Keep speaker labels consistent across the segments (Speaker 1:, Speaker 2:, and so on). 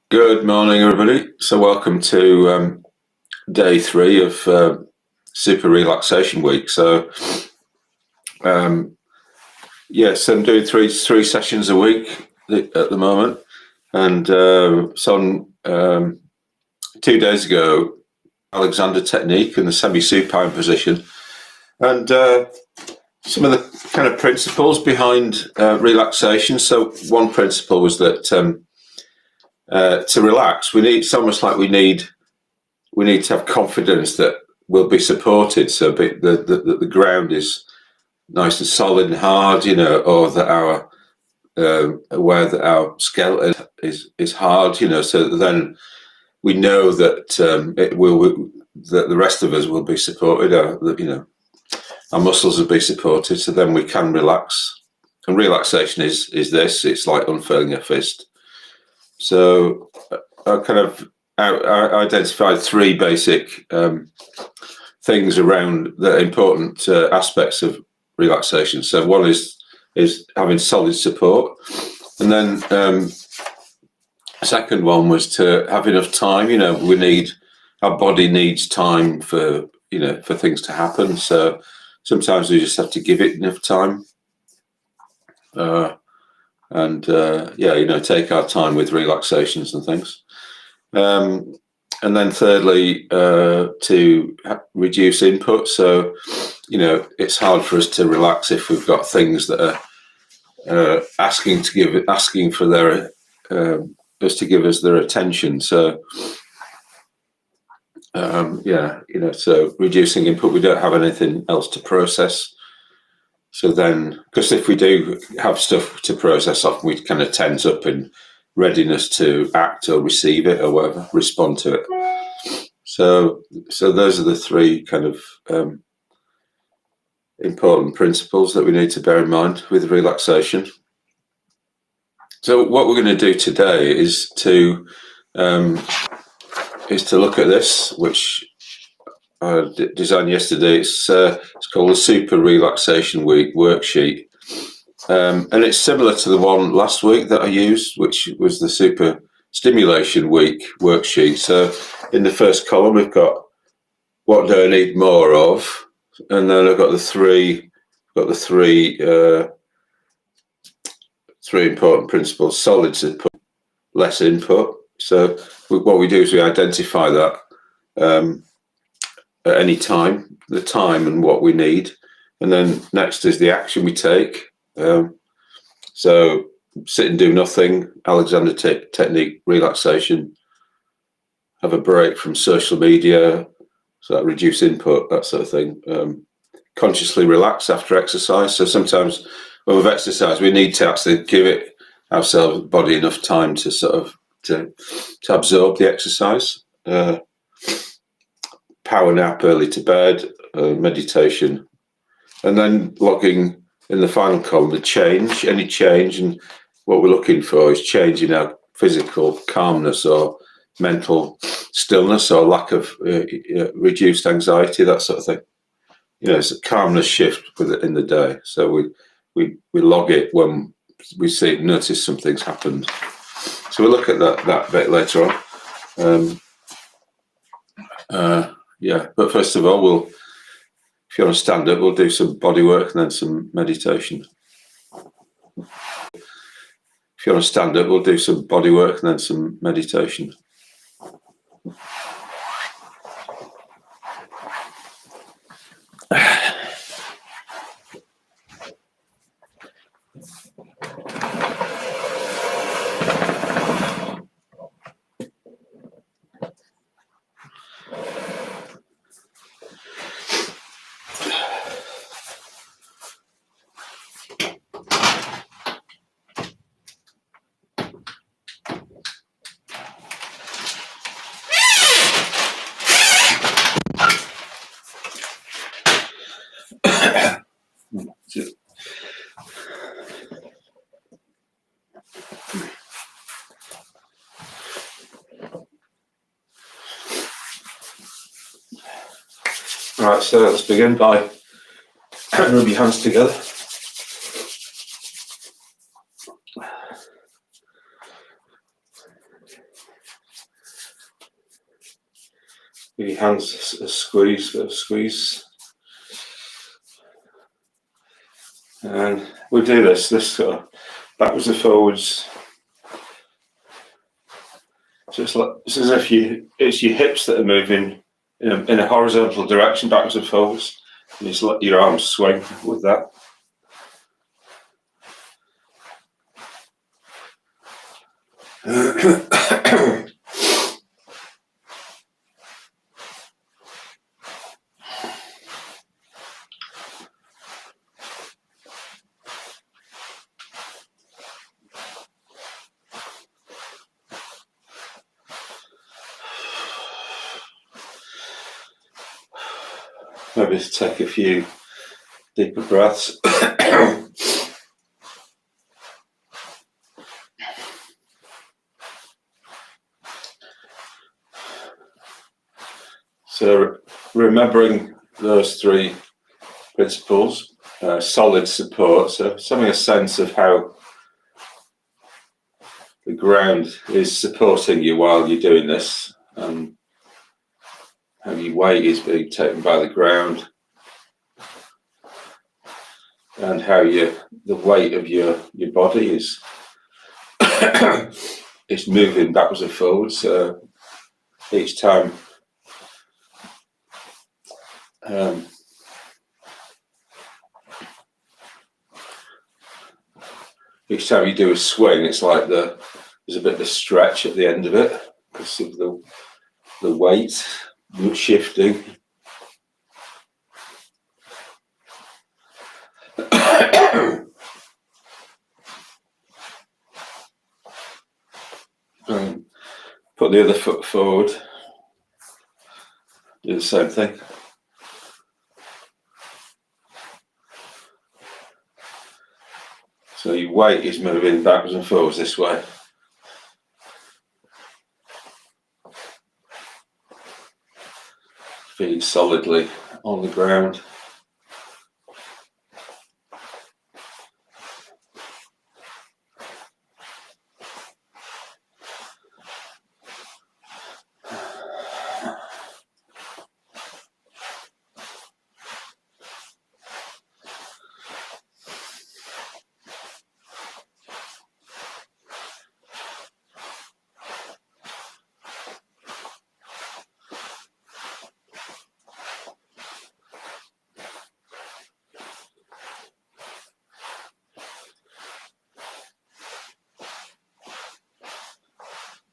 Speaker 1: Good morning, everybody. So, welcome to day 3 of Super Relaxation Week. So, yes, I'm doing three sessions a week at the moment, and so on 2 days ago, Alexander technique in the semi-supine position, and some of the kind of principles behind relaxation. So, one principle was that to relax, it's almost like we need to have confidence that we'll be supported. So the ground is nice and solid and hard, or that our aware that our skeleton is hard, so then we know that that the rest of us will be supported. Our muscles will be supported, so then we can relax. And relaxation is this. It's like unfurling a fist. So I kind of I identified 3 basic things around the important aspects of relaxation. So one is having solid support, and then second one was to have enough time. Our body needs time for things to happen. So sometimes we just have to give it enough time. Take our time with relaxations and things. And then thirdly, to reduce input. So, it's hard for us to relax if we've got things that are asking for their us to give us their attention. So, so reducing input, we don't have anything else to process. So then, because if we do have stuff to process, often we kind of tense up in readiness to act or receive it or whatever, respond to it. So those are the 3 kind of important principles that we need to bear in mind with relaxation. So what we're going to do today is to look at this, which I designed yesterday. It's called the Super Relaxation Week worksheet, and it's similar to the one last week that I used, which was the Super Stimulation Week worksheet. So in the first column, we've got what do I need more of, and then I've got the three important principles: solid support, less input. So what we do is we identify that at any time, the time and what we need, and then next is the action we take. So sit and do nothing, Alexander technique, relaxation, have a break from social media, so that reduce input, that sort of thing. Consciously relax after exercise. So sometimes when we've exercised, we need to actually give ourselves body enough time to sort of to absorb the exercise. Power nap, early to bed, meditation, and then logging in the final column any change, and what we're looking for is change in our physical calmness or mental stillness or lack of reduced anxiety, that sort of thing. It's a calmness shift in the day. So we log it when we notice something's happened. So we'll look at that bit later on. But first of all, if you want to stand up, we'll do some body work and then some meditation. If you want to stand up, we'll do some body work and then some meditation. Right, so let's begin by rub your hands together. Give your hands a squeeze, bit of squeeze. And we do this sort of backwards and forwards. Just like it's as if it's your hips that are moving in a horizontal direction, backwards and forwards. And you just let your arms swing with that. Maybe take a few deeper breaths. So remembering those three principles, solid support, so having a sense of how the ground is supporting you while you're doing this, and how your weight is being taken by the ground, and how the weight of your body is is moving backwards and forwards each time. Each time you do a swing, it's like there's a bit of a stretch at the end of it because of the weight shifting. Put the other foot forward. Do the same thing. So your weight is moving backwards and forwards this way. Feet solidly on the ground.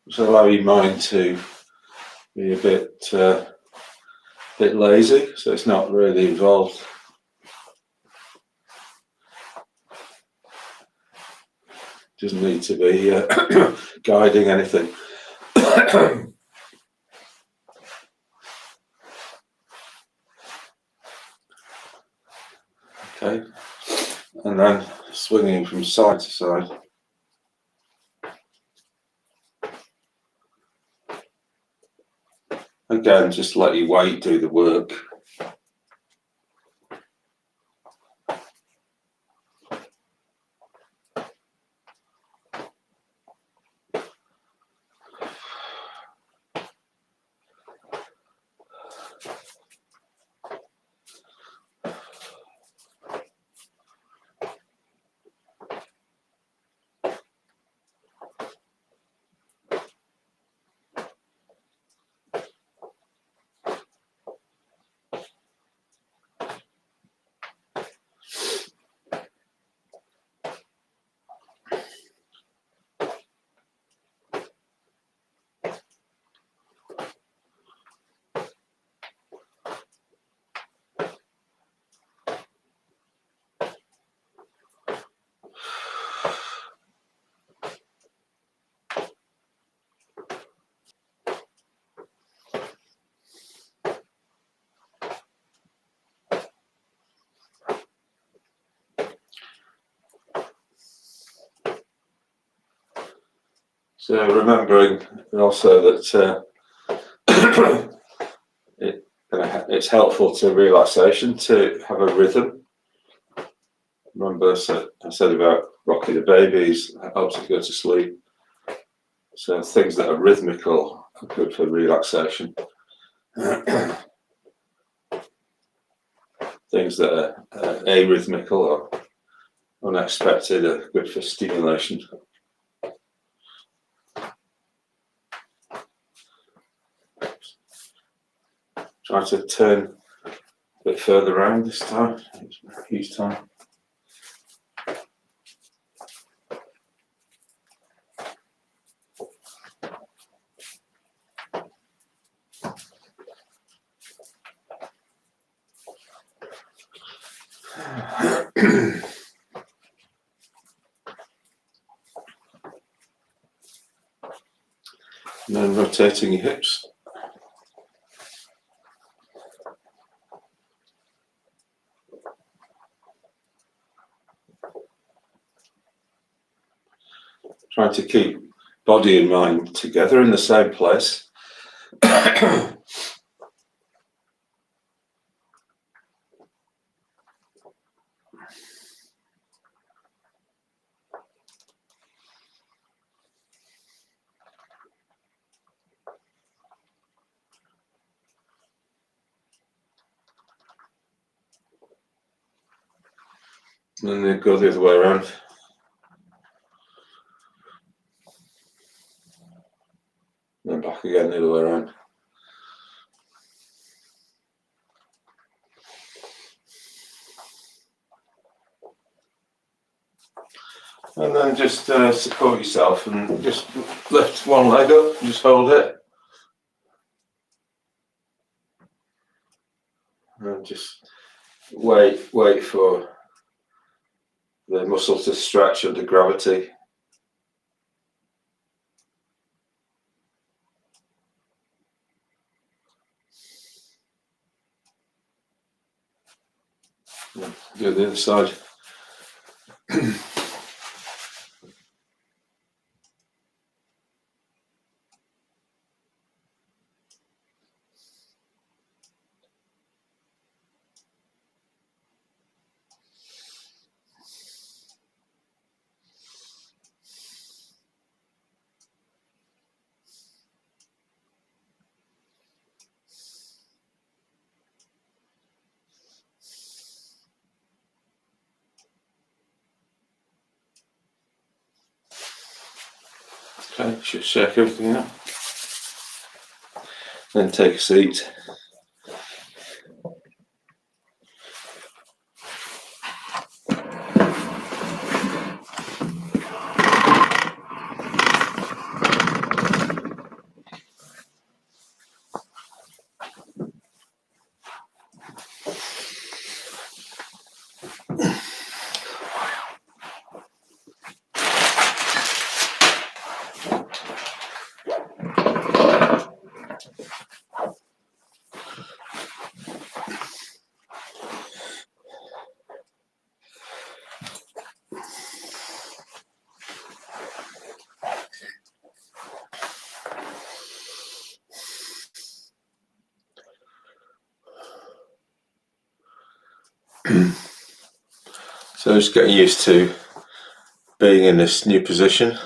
Speaker 1: Just allow your mind to be a bit lazy, so it's not really involved. Doesn't need to be guiding anything. Okay, and then swinging from side to side. Again, just let your weight do the work. So remembering also that it's helpful to relaxation to have a rhythm. Remember I said about rocking the babies, it helps you go to sleep. So things that are rhythmical are good for relaxation. Things that are arrhythmical or unexpected are good for stimulation. Try to turn a bit further around this time, each time. And then rotating your hips. Trying to keep body and mind together in the same place. And then go the other way around. And then back again the other way around. And then just support yourself and just lift one leg up and just hold it. And just wait for the muscle to stretch under gravity. Do the other side. Okay, should shake everything up. Then take a seat. So just getting used to being in this new position.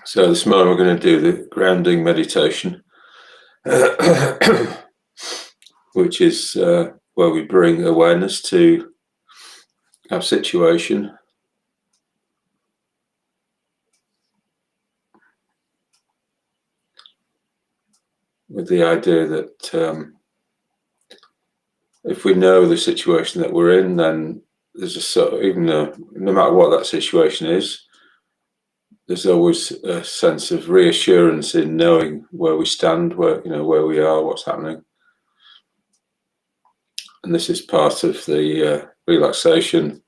Speaker 1: So this morning we're going to do the grounding meditation, which is where we bring awareness to our situation, with the idea that if we know the situation that we're in, then there's a sort of, even though no matter what that situation is, there's always a sense of reassurance in knowing where we stand, where we are, what's happening. and this is part of the relaxation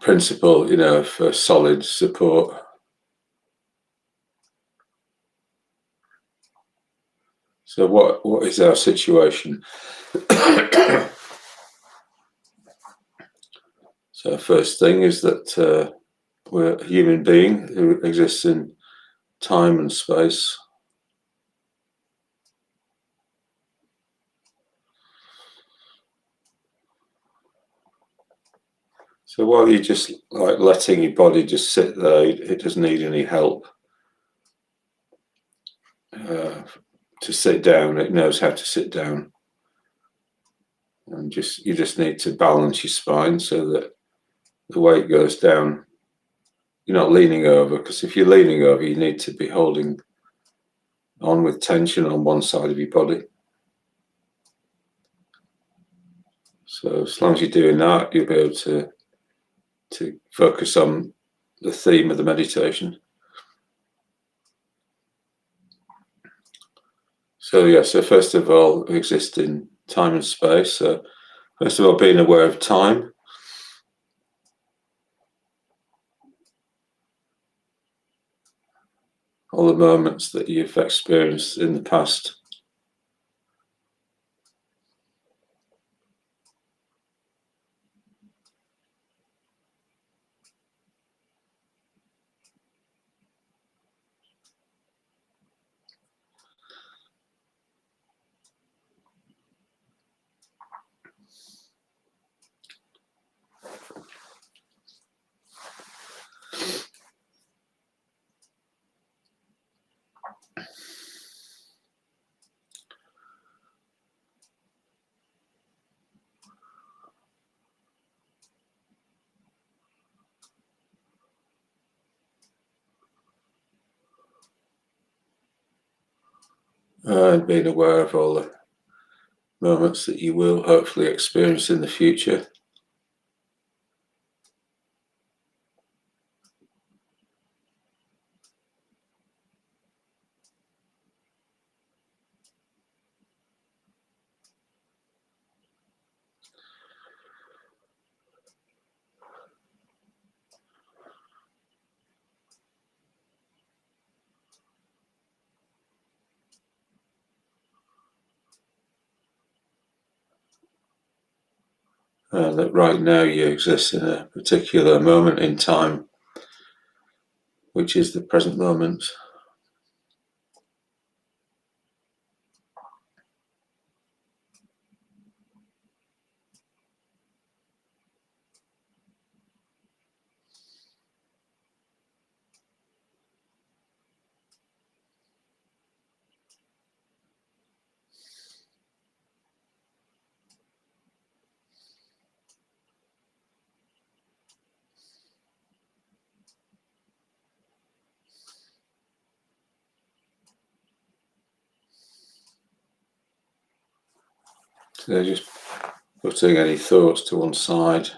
Speaker 1: principle, for solid support. So what is our situation? So first thing is that we're a human being who exists in time and space. So while you're just like letting your body just sit there, it doesn't need any help to sit down. It knows how to sit down, and you just need to balance your spine so that the weight goes down. You're not leaning over, because if you're leaning over, you need to be holding on with tension on one side of your body. So as long as you're doing that, you'll be able to focus on the theme of the meditation. So first of all, we exist in time and space. So first of all, being aware of time. All the moments that you've experienced in the past. And being aware of all the moments that you will hopefully experience in the future. That right now you exist in a particular moment in time, which is the present moment. So just putting any thoughts to one side.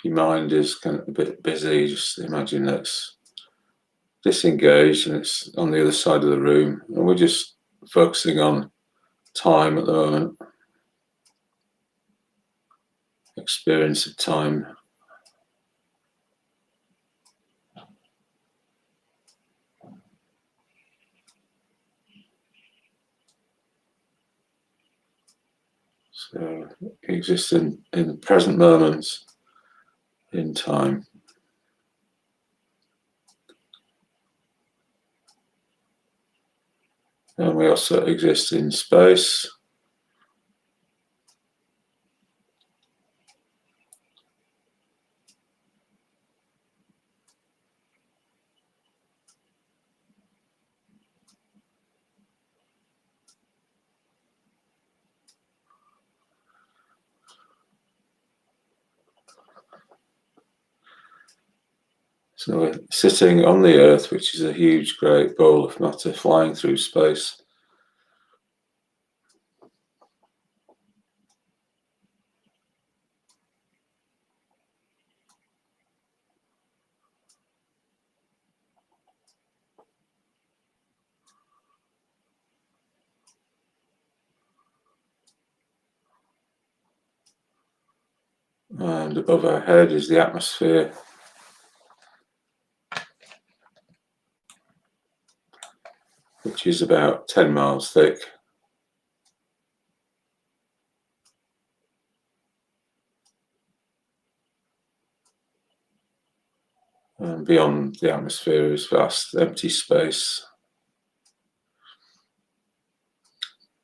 Speaker 1: Your mind is kind of a bit busy. Just imagine that's disengaged and it's on the other side of the room, and we're just focusing on time at the moment, experience of time. So exist in the present moments in time. And we also exist in space. So we're sitting on the Earth, which is a huge, great ball of matter flying through space. And above our head is the atmosphere, which is about 10 miles thick. And beyond the atmosphere is vast empty space,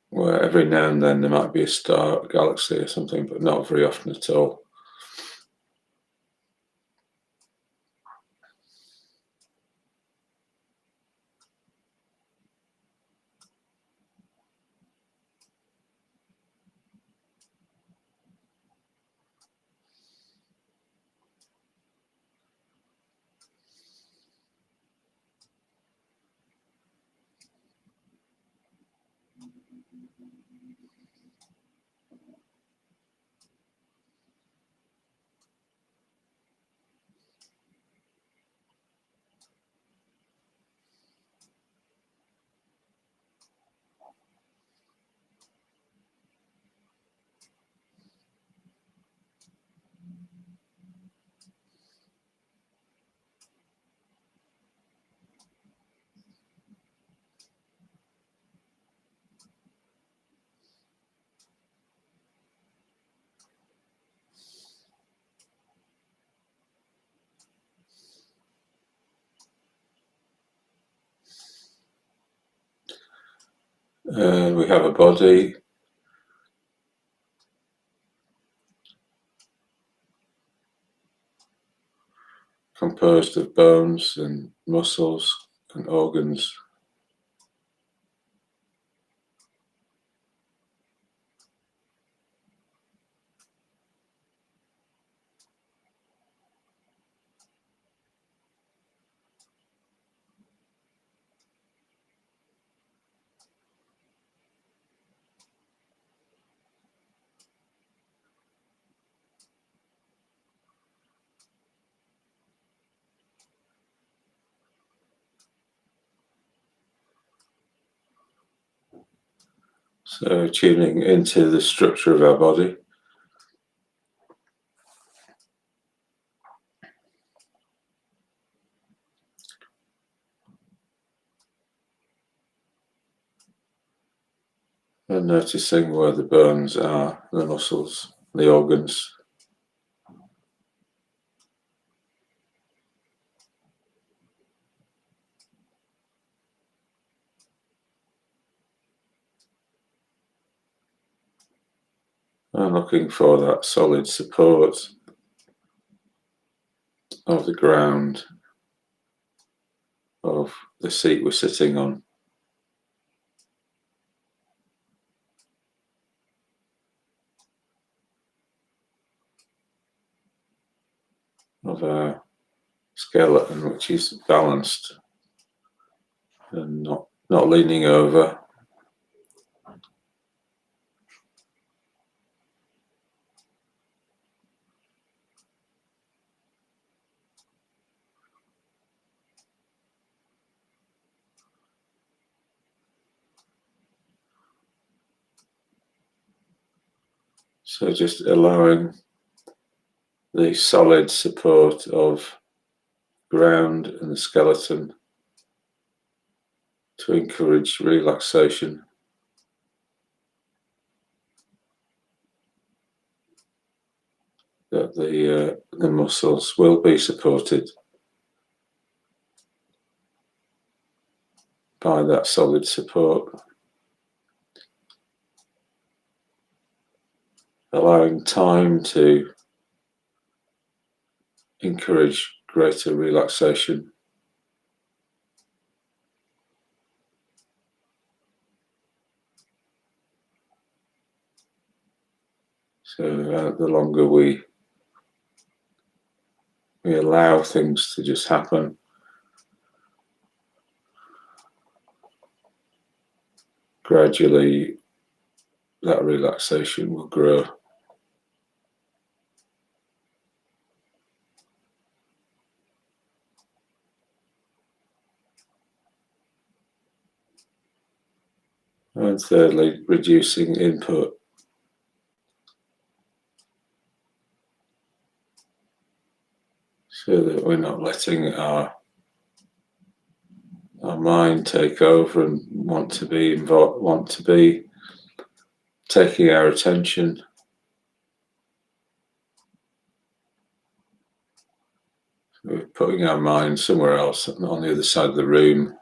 Speaker 1: where every now and then there might be a star, a galaxy or something, but not very often at all. We have a body composed of bones and muscles and organs. So tuning into the structure of our body. And noticing where the bones are, the muscles, the organs. And looking for that solid support of the ground, of the seat we're sitting on. Of our skeleton, which is balanced and not leaning over. So just allowing the solid support of ground and the skeleton to encourage relaxation. That the muscles will be supported by that solid support, allowing time to encourage greater relaxation. So the longer we allow things to just happen, gradually that relaxation will grow. And thirdly, reducing input. so that we're not letting our mind take over and want to be involved, want to be taking our attention. We're putting our mind somewhere else on the other side of the room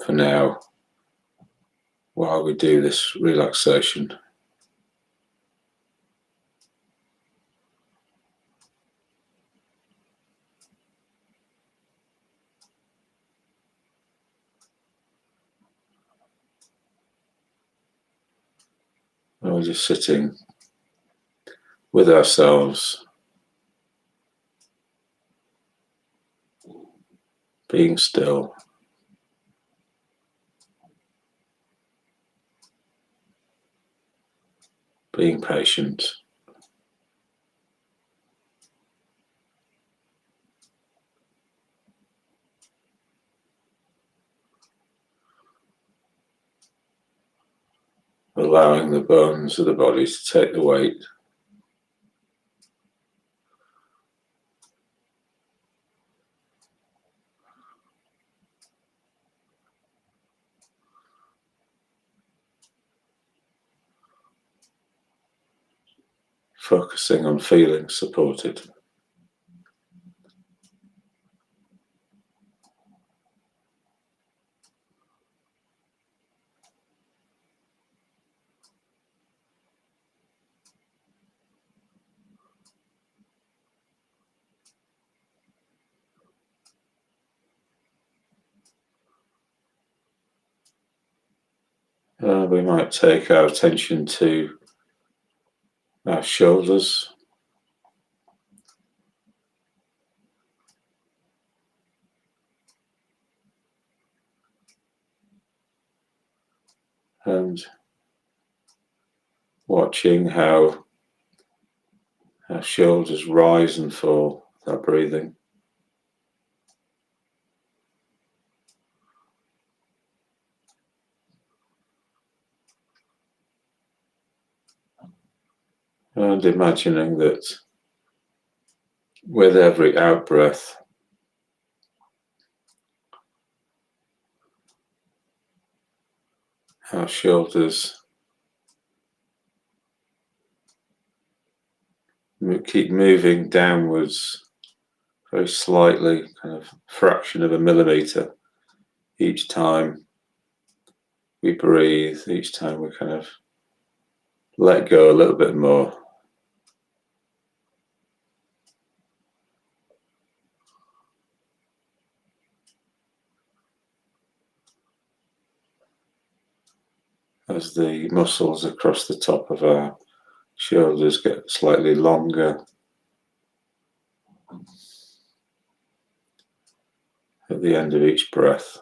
Speaker 1: for now while we do this relaxation. And we're just sitting with ourselves, being still, being patient. Allowing the bones of the body to take the weight. Focusing on feeling supported. We might take our attention to our shoulders, and watching how our shoulders rise and fall with our breathing. And imagining that with every out breath, our shoulders keep moving downwards very slightly, kind of fraction of a millimeter each time we breathe, each time we kind of let go a little bit more. As the muscles across the top of our shoulders get slightly longer at the end of each breath.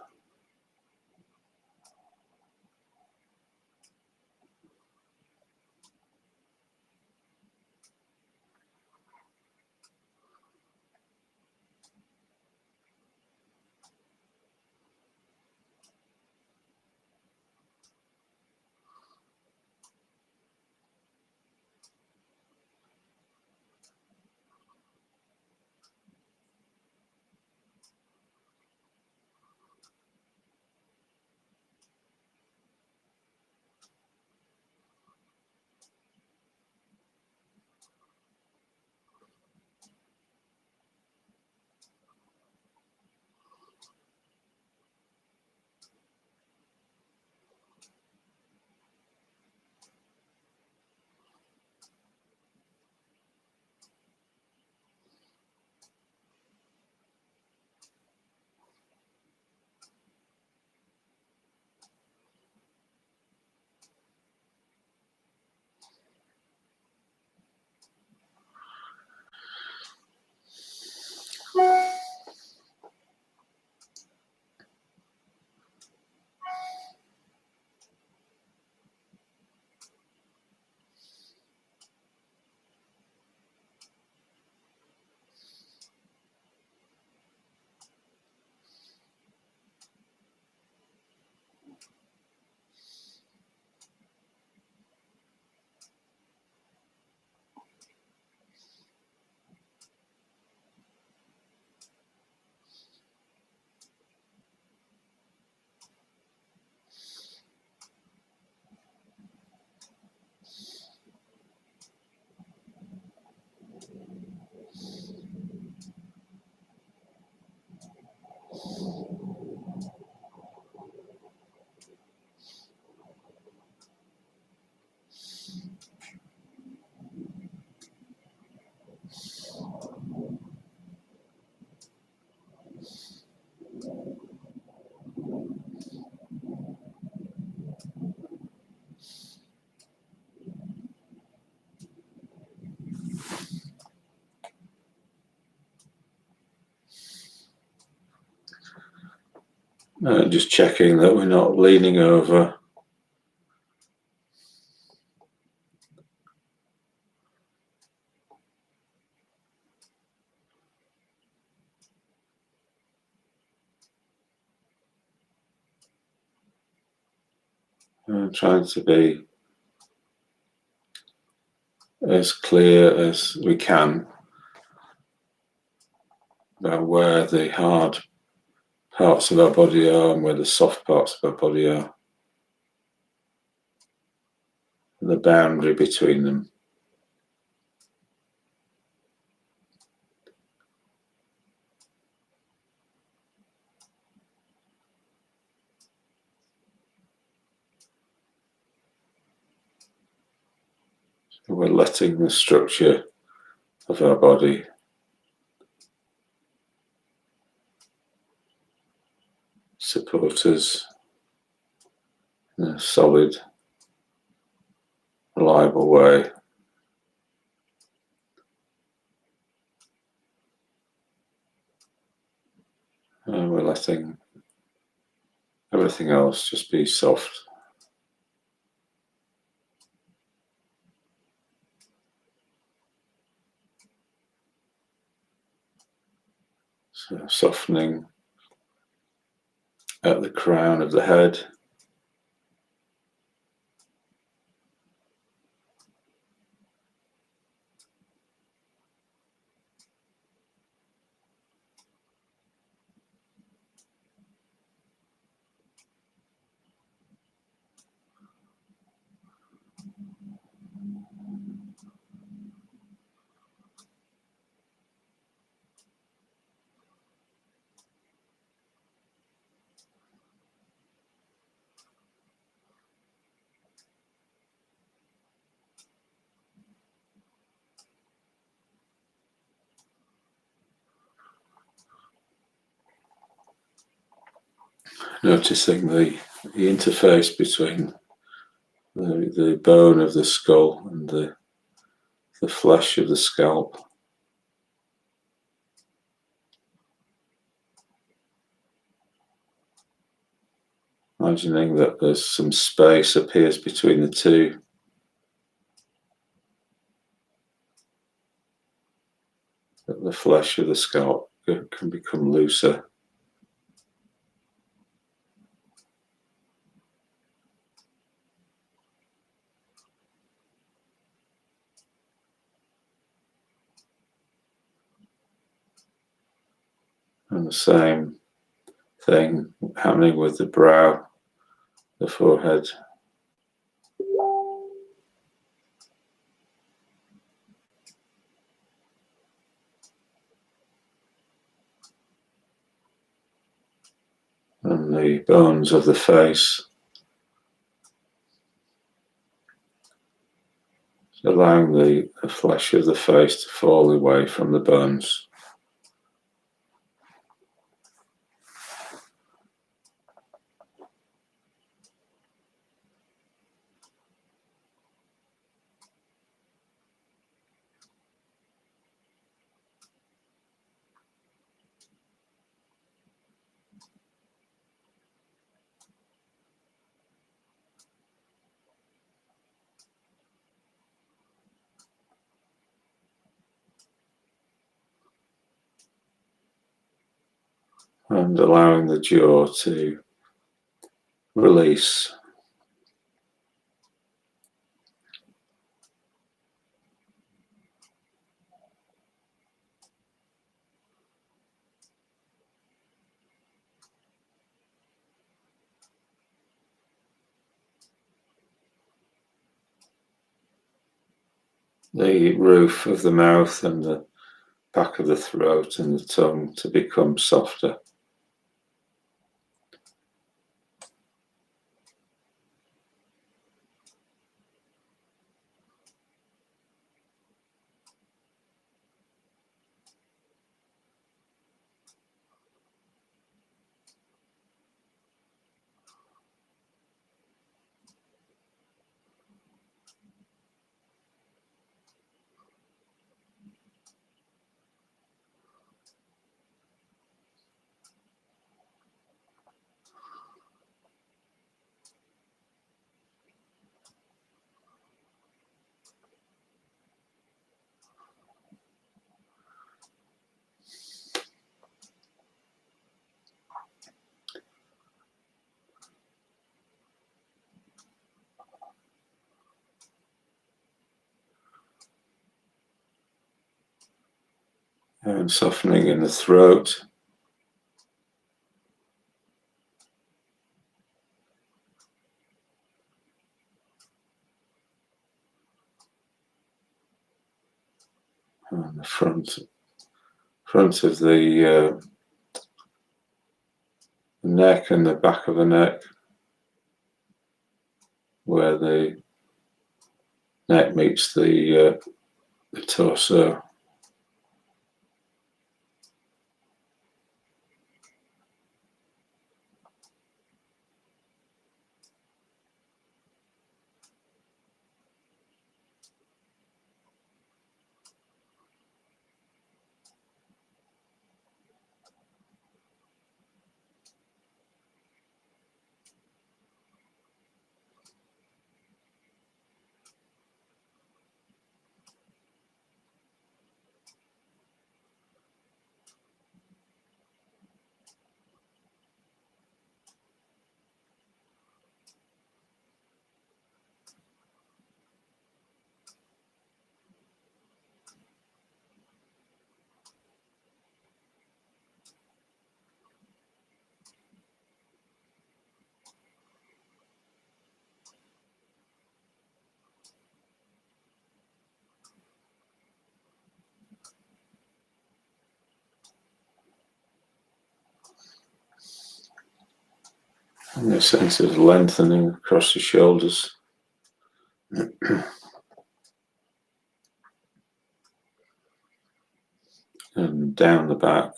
Speaker 1: Just checking that we're not leaning over. Trying to be as clear as we can about where the hard parts of our body are and where the soft parts of our body are, and the boundary between them. So we're letting the structure of our body support us in a solid, reliable way. And we're letting everything else just be soft. So softening at the crown of the head. Noticing the interface between the bone of the skull and the flesh of the scalp. Imagining that there's some space appears between the two. That the flesh of the scalp can become looser. And the same thing happening with the brow, the forehead. And the bones of the face. Allowing the flesh of the face to fall away from the bones. And allowing the jaw to release. The roof of the mouth and the back of the throat and the tongue to become softer. And softening in the throat. And the front of the neck and the back of the neck, where the neck meets the torso. And a sense of lengthening across the shoulders. And down the back.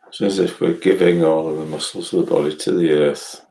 Speaker 1: It's as if we're giving all of the muscles of the body to the earth.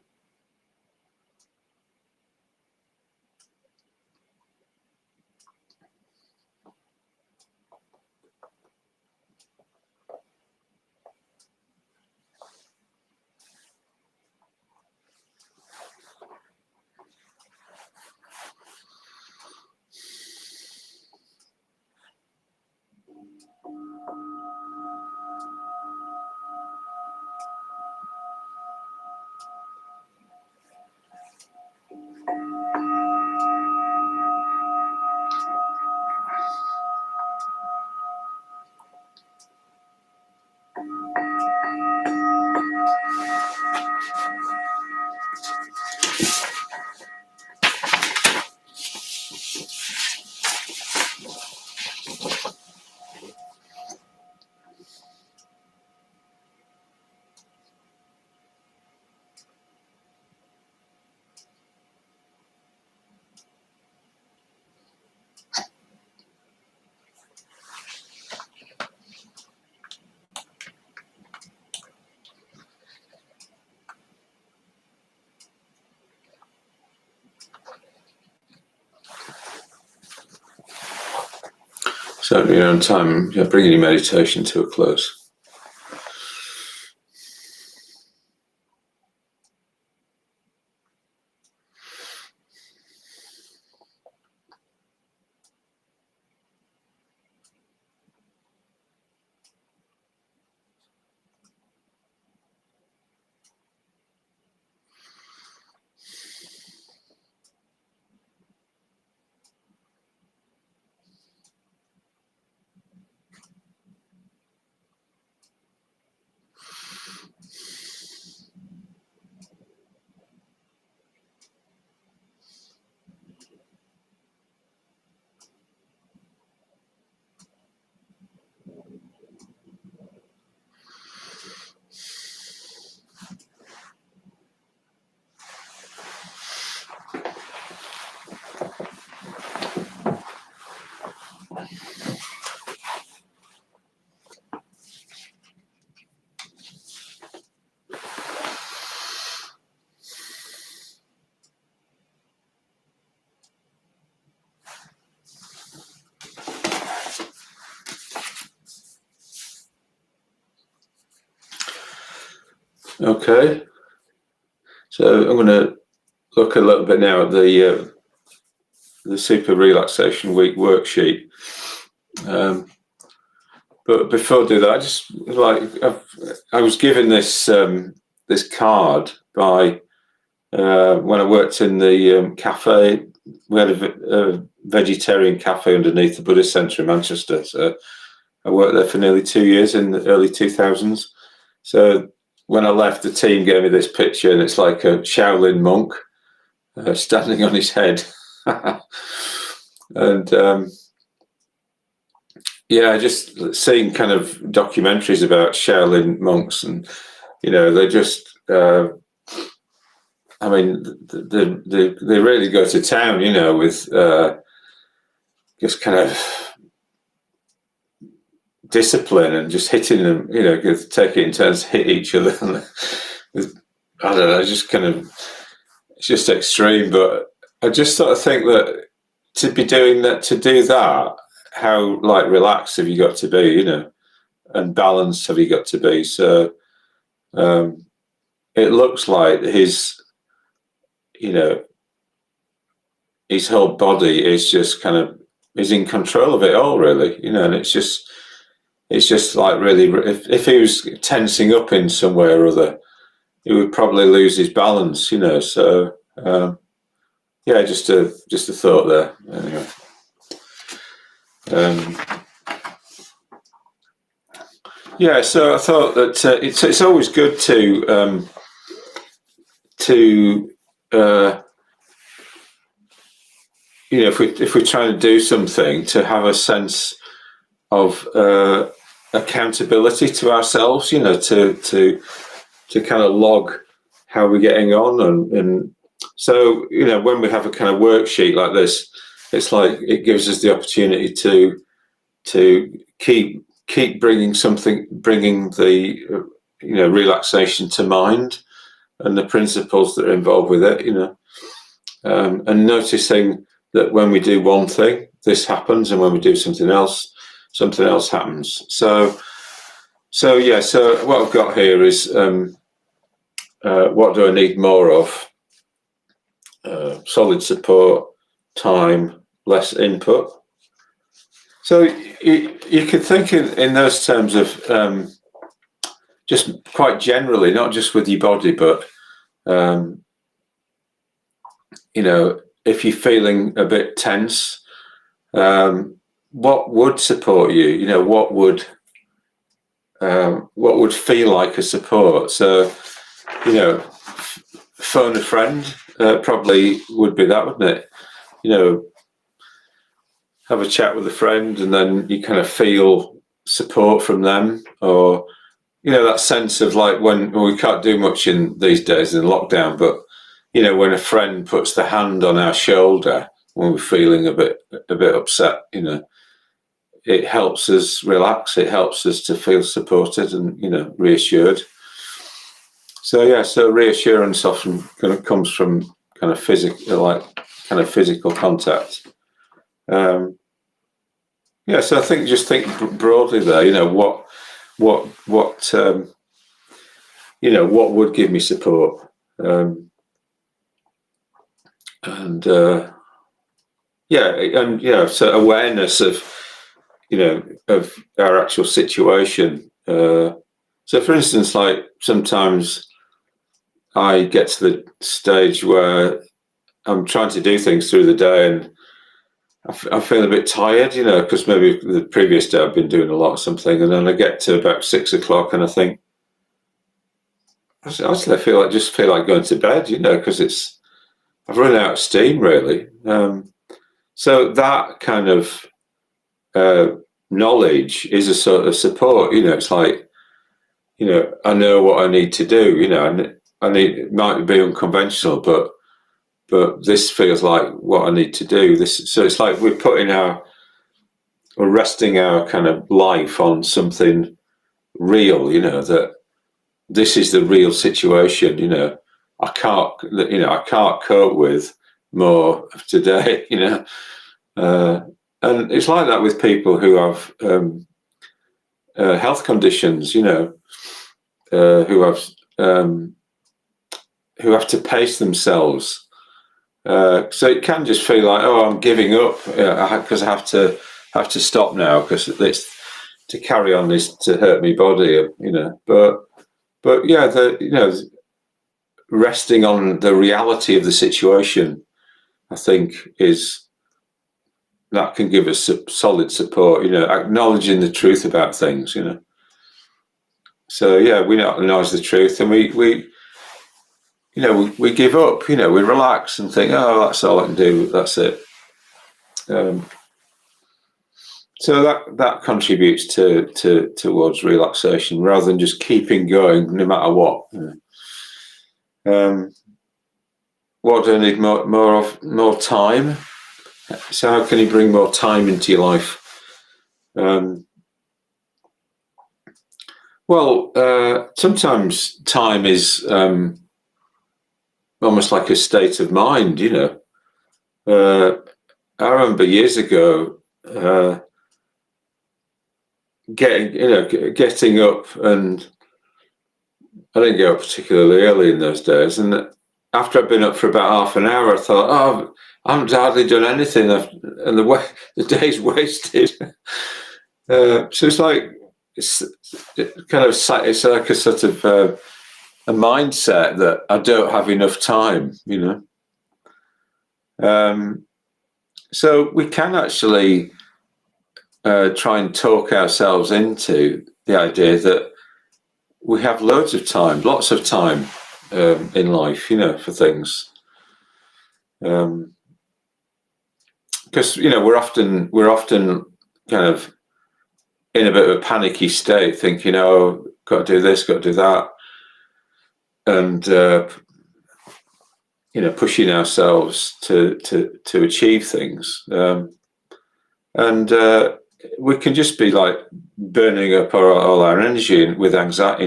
Speaker 1: So at your own time, you're bringing your meditation to a close. Okay. So I'm going to look a little bit now at the Super Relaxation Week worksheet. But before I do that, I just I was given this this card by when I worked in the cafe. We had a vegetarian cafe underneath the Buddhist Centre in Manchester. So I worked there for nearly 2 years in the early 2000s. So when I left, the team gave me this picture, and it's like a Shaolin monk standing on his head. And yeah, just seeing kind of documentaries about Shaolin monks, and they just, I mean, they really go to town, with just kind of discipline and just hitting them, take it in turns, hit each other. I don't know, just kind of, it's just extreme. But I just sort of think that to be doing that, to do that, how like relaxed have you got to be, and balanced have you got to be? So it looks like his whole body is just kind of is in control of it all, really, and it's just like really, if he was tensing up in some way or other, he would probably lose his balance, So yeah, just a thought there. Anyway, yeah. So I thought that it's always good to if we're trying to do something, to have a sense of accountability to ourselves, to kind of log how we're getting on, and so when we have a kind of worksheet like this, it's like it gives us the opportunity to keep bringing the relaxation to mind, and the principles that are involved with it, and noticing that when we do one thing, this happens, and when we do something else happens. So yeah. So what I've got here is what do I need more of? Solid support, time, less input. So you could think in those terms of just quite generally, not just with your body, but if you're feeling a bit tense, what would support you? What would feel like a support? So, phone a friend probably would be that, wouldn't it? Have a chat with a friend, and then you kind of feel support from them, or that sense of like when we can't do much in these days in lockdown, but when a friend puts the hand on our shoulder when we're feeling a bit upset, it helps us relax. It helps us to feel supported and reassured. So yeah, so reassurance often kind of comes from kind of physical contact. Yeah, so I think just think broadly there. What would give me support, so awareness of of our actual situation. So, for instance, like sometimes I get to the stage where I'm trying to do things through the day, and I feel a bit tired, because maybe the previous day I've been doing a lot of something, and then I get to about 6 o'clock, and I think, actually, I just feel like going to bed, because I've run out of steam, really. So that kind of knowledge is a sort of support. It's like, I know what I need to do. It might be unconventional, but this feels like what I need to do. So it's like we're resting our kind of life on something real. That this is the real situation. I can't cope with more of today. And it's like that with people who have health conditions. Who have who have to pace themselves. So it can just feel like, oh, I'm giving up because I have to stop now because it's to carry on is to hurt my body, But yeah, resting on the reality of the situation, I think, that can give us solid support. Acknowledging the truth about things. So yeah, we acknowledge the truth, and we give up. We relax and think, oh, that's all I can do. That's it. So that contributes towards relaxation rather than just keeping going no matter what. What do I need more time? So how can you bring more time into your life? Sometimes time is almost like a state of mind. I remember years ago getting up, and I didn't get up particularly early in those days. And after I'd been up for about half an hour, I thought, oh, I haven't hardly done anything, and the day's wasted. So it's like it's like a sort of a mindset that I don't have enough time. So we can actually try and talk ourselves into the idea that we have loads of time, lots of time in life, for things. Because we're often kind of in a bit of a panicky state, thinking, "Oh, got to do this, got to do that," and pushing ourselves to achieve things, and we can just be like burning up all our energy with anxiety,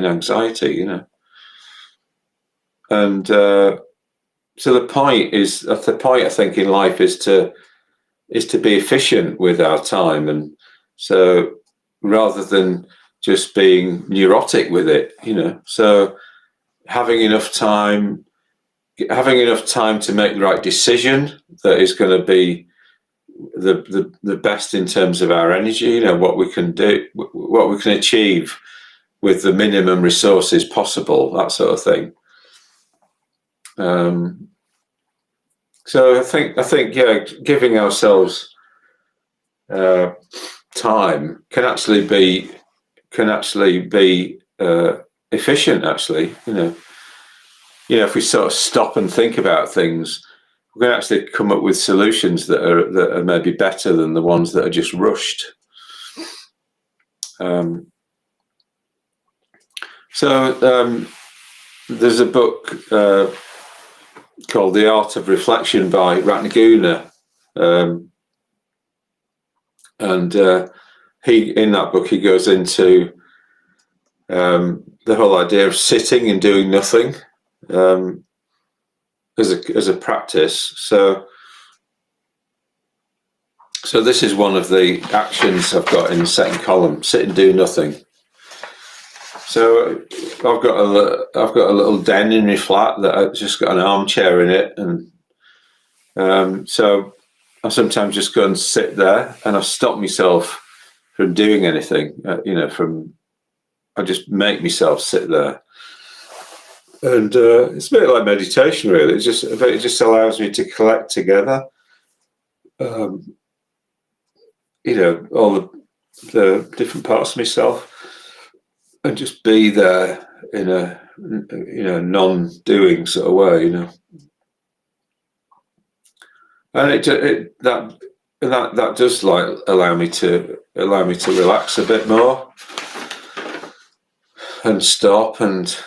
Speaker 1: and so the point I think in life is to be efficient with our time, and so rather than just being neurotic with it, so having enough time to make the right decision that is going to be the best in terms of our energy, what we can do, what we can achieve with the minimum resources possible, that sort of thing. So I think yeah, giving ourselves time can actually be efficient. Actually, if we sort of stop and think about things, we can actually come up with solutions that are maybe better than the ones that are just rushed. There's a book called The Art of Reflection by Ratnaguna, and in that book he goes into the whole idea of sitting and doing nothing as a practice. So this is one of the actions I've got in the second column: sit and do nothing. So I've got a little den in my flat that I've just got an armchair in it, and so I sometimes just go and sit there, and I stop myself from doing anything. I just make myself sit there, and it's a bit like meditation, really. It just allows me to collect together, all the different parts of myself, and just be there in a non-doing sort of way, and that does like allow me to relax a bit more and stop and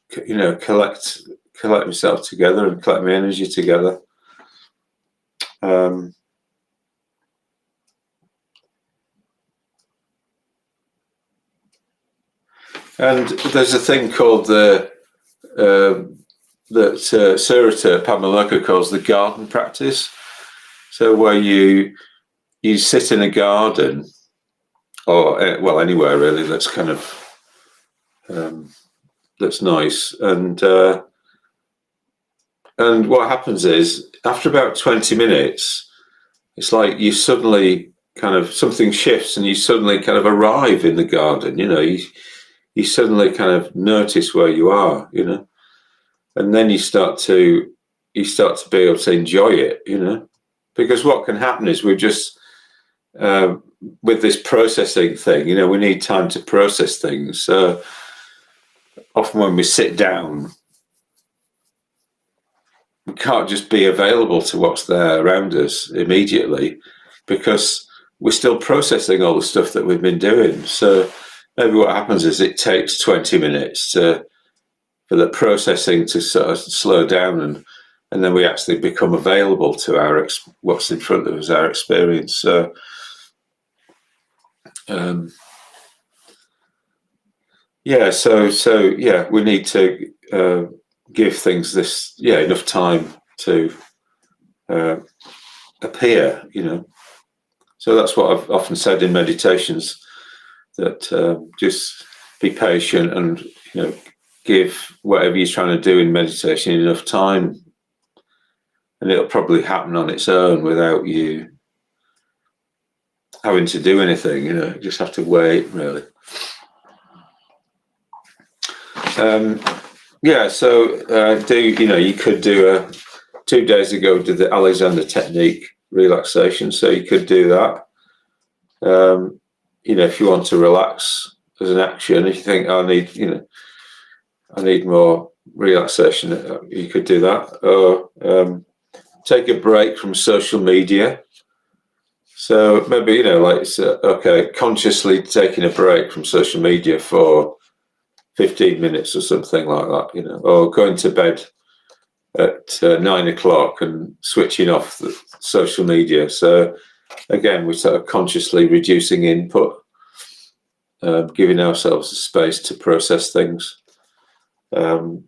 Speaker 1: collect myself together and collect my energy together. And there's a thing called that Surita Pamaloka calls the garden practice. So where you sit in a garden, or anywhere really that's kind of that's nice. And what happens is, after about 20 minutes, it's like you suddenly kind of, something shifts and you suddenly kind of arrive in the garden. You suddenly kind of notice where you are, and then you start to be able to enjoy it, because what can happen is we're just with this processing thing, we need time to process things. So often when we sit down, we can't just be available to what's there around us immediately, because we're still processing all the stuff that we've been doing. So maybe what happens is it takes 20 minutes for the processing to sort of slow down, and then we actually become available to what's in front of us, our experience. So we need to give things enough time to appear, So that's what I've often said in meditations, that just be patient and, give whatever you're trying to do in meditation enough time, and it'll probably happen on its own without you having to do anything, you just have to wait, really. You could do 2 days ago, did the Alexander technique relaxation, so you could do that. If you want to relax as an action, if you think I need more relaxation, you could do that. Or take a break from social media. So maybe, consciously taking a break from social media for 15 minutes or something like that, or going to bed at 9 o'clock and switching off the social media. So again, we're sort of consciously reducing input, giving ourselves the space to process things. So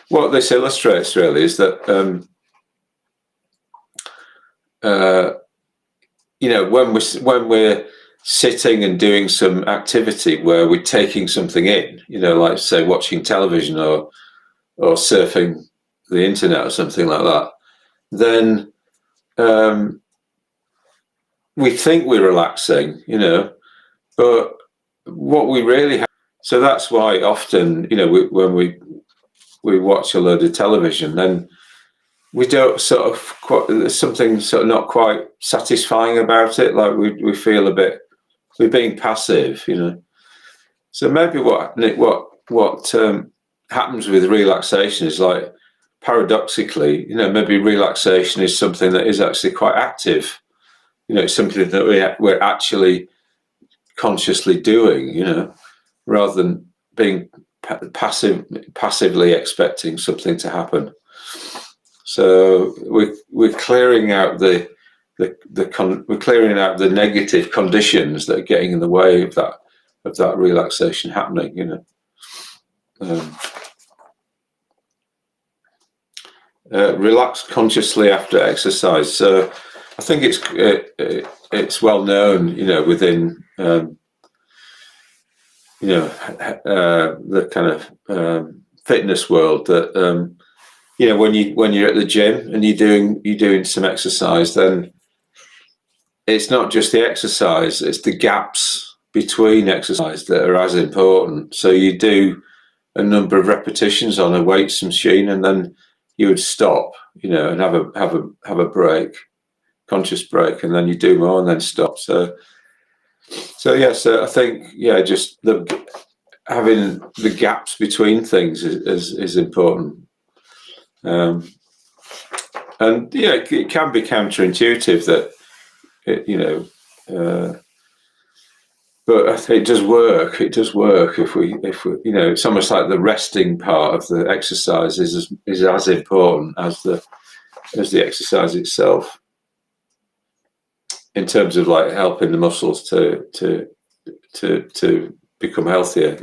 Speaker 1: what this illustrates really is that when we're sitting and doing some activity where we're taking something in, like say watching television or surfing the internet or something like that, then we think we're relaxing, but what we really have. So that's why often, when we watch a load of television, then we don't there's something sort of not quite satisfying about it. Like we feel a bit, we're being passive, So maybe what happens with relaxation is, like, paradoxically, maybe relaxation is something that is actually quite active. It's something that we're actually consciously doing, rather than being passively expecting something to happen. So we're clearing out the negative conditions that are getting in the way of that relaxation happening. Relax consciously after exercise. So I think it's well known, within the kind of fitness world, that when you're at the gym and you're doing some exercise, then it's not just the exercise, it's the gaps between exercise that are as important. So you do a number of repetitions on a weights machine, and then you would stop, and have a break, conscious break, and then you do more and then stop. So I think, just having the gaps between things is important. And it can be counterintuitive that but I think it does work. It does work if we it's almost like the resting part of the exercise is as important as the exercise itself, in terms of, like, helping the muscles to become healthier.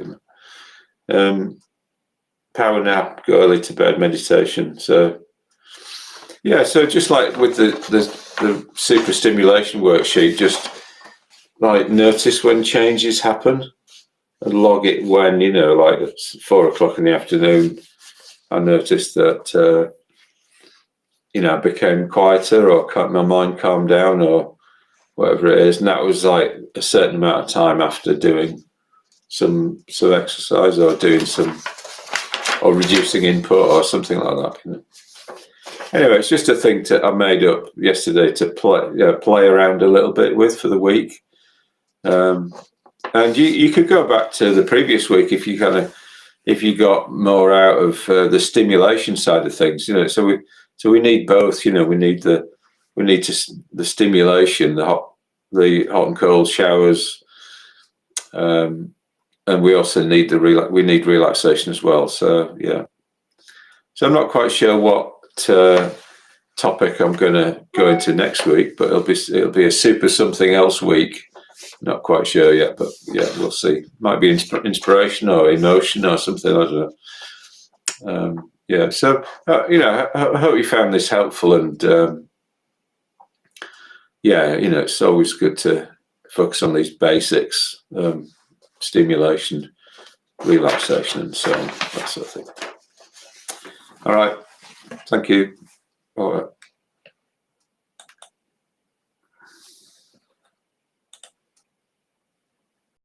Speaker 1: Power nap, go early to bed, meditation. So just like with the super stimulation worksheet, just like notice when changes happen. log it when, like it's 4 o'clock in the afternoon, I noticed that, I became quieter, or my mind calmed down, or whatever it is. And that was like a certain amount of time after doing some exercise, or doing or reducing input or something like that. Anyway, it's just a thing I made up yesterday to play around a little bit with for the week. And you could go back to the previous week if you got more out of the stimulation side of things. So we need both. We need the stimulation, the hot and cold showers, and we also need relaxation as well. So yeah. So I'm not quite sure what topic I'm going to go into next week, but it'll be a super something else week. Not quite sure yet, but yeah, we'll see. Might be inspiration or emotion or something. I don't know. Yeah. So I hope you found this helpful, and it's always good to focus on these basics: stimulation, relaxation, and so on, that sort of thing. All right. Thank you. All right.